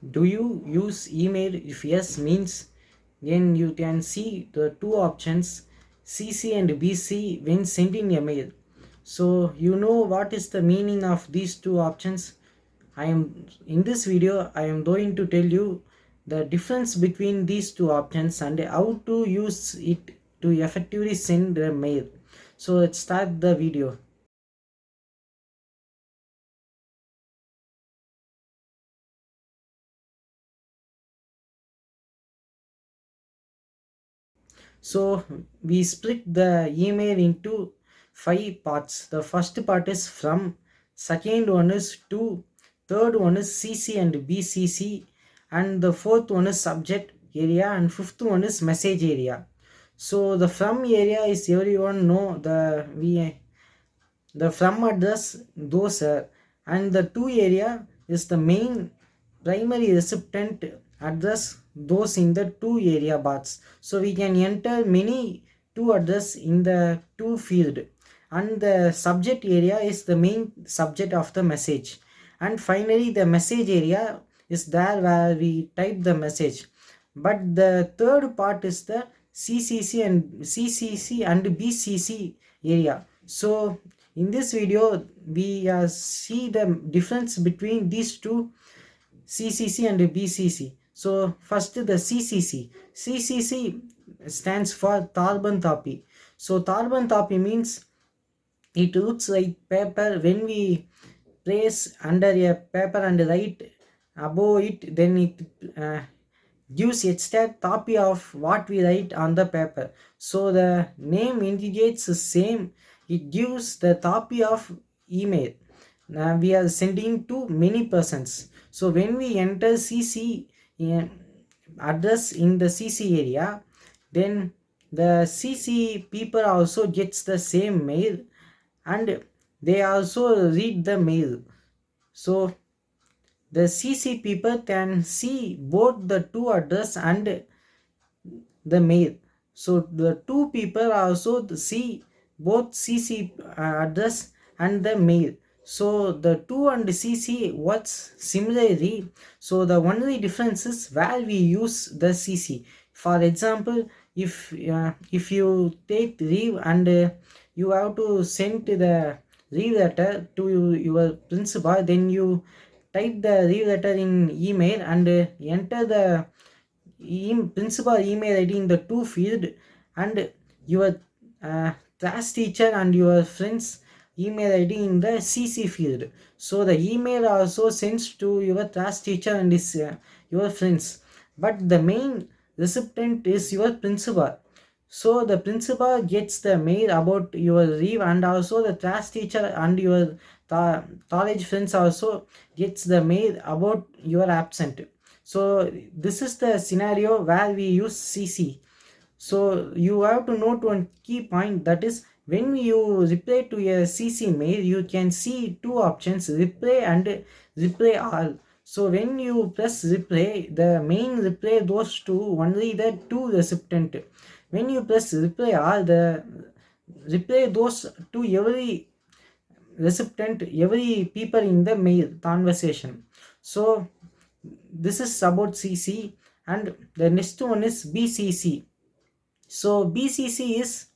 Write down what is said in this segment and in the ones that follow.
Do you use email? If yes, means then you can see the two options CC and BC when sending a mail. So you know what is the meaning of these two options. I am in this video I am going to tell you the difference between these two options and how to use it to effectively send a mail. So let's start the video. So we split the email into five parts. The first part is from, second one is to, third one is CC and BCC, and the fourth one is subject area, and fifth one is message area. So the from area is everyone know the from address those and the to area is the main primary recipient address those in the to area bars. So we can enter many to address in the to field, and the subject area is the main subject of the message, and finally the message area is there where we type the message. But the third part is the CCC and BCC area. So in this video we see the difference between these two, CCC and BCC. So first the CCC stands for Tarbanthapi. So Tarbanthapi means it looks like paper. When we place under a paper and write above it, then it gives exact copy of what we write on the paper. So the name indicates the same. It gives the copy of email we are sending to many persons. So when we enter CC address in the CC area, then the CC people also gets the same mail, and they also read the mail. So the CC people can see both the two address and the mail. So the two people also see both CC address and the mail. So the two and CC works similarly. So the only difference is where we use the CC. For example, if you take leave and you have to send the leave letter to your principal, then you type the leave letter in email and enter the principal email ID in the to field, and your class teacher and your friends email ID in the CC field. So the email also sends to your class teacher and your friends, but the main recipient is your principal. So the principal gets the mail about your leave, and also the class teacher and your college friends also gets the mail about your absent. So this is the scenario where we use CC. So you have to note one key point, that is when you reply to a CC mail, you can see two options, reply and reply all. So when you press reply, the main reply goes to only the two recipient. When you press reply all, the reply goes to every recipient, every people in the mail conversation. So this is about CC, and the next one is BCC. So BCC is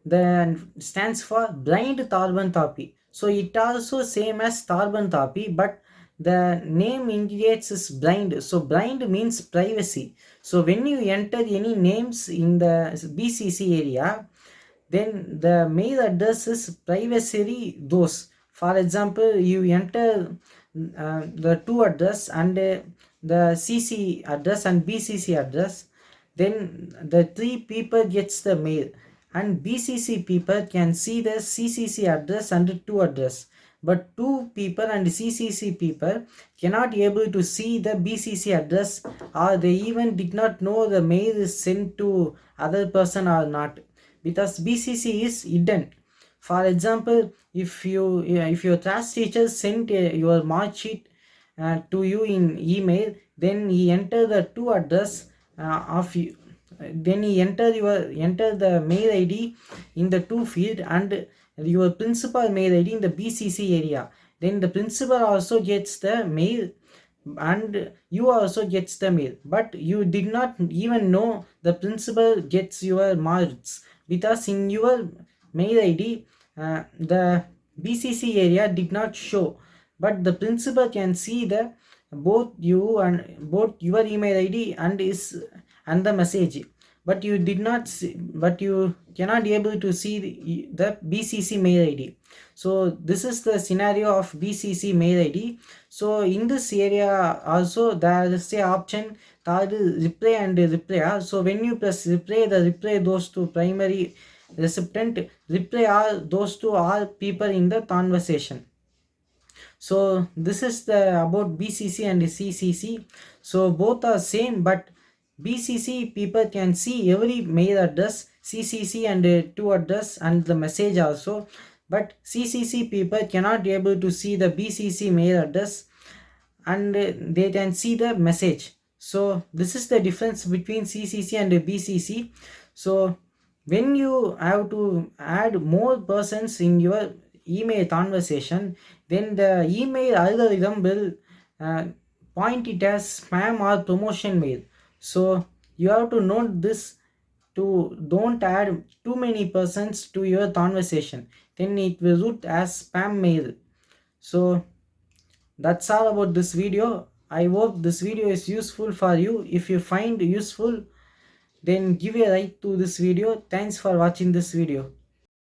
the stands for blind Tarbanthapi. So it also same as Tarbanthapi, but the name indicates is blind. So blind means privacy. So when you enter any names in the BCC area, then the mail address is privacy those. For example, you enter the two address and the CC address and BCC address, then the three people gets the mail, and BCC people can see the CCC address and two address, but two people and CCC people cannot able to see the BCC address, or they even did not know the mail is sent to other person or not, because BCC is hidden. For example, if your class teacher sent your mark sheet to you in email, then he enter the two address of you, then he enter the mail ID in the two field, and your principal mail ID in the BCC area. Then the principal also gets the mail and you also gets the mail, but you did not even know the principal gets your marks, because in your mail id the bcc area did not show, but the principal can see the both you and both your email id and the message, but you did not see, but you cannot able to see the bcc mail id. So this is the scenario of bcc mail id. So in this area also there is a option called reply and reply. So when you press reply, the reply goes to primary recipient, reply all those to all people in the conversation. So this is the about bcc and ccc. So both are same, but bcc people can see every mail address, ccc and to address and the message also, but ccc people cannot be able to see the bcc mail address and they can see the message. So this is the difference between ccc and bcc. So when you have to add more persons in your email conversation, then the email algorithm will uh, point it as spam or promotion mail. So you have to note this, to don't add too many persons to your conversation, then it will route as spam mail. So that's all about this video. I hope this video is useful for you. If you find useful, then give a like to this video. Thanks for watching this video.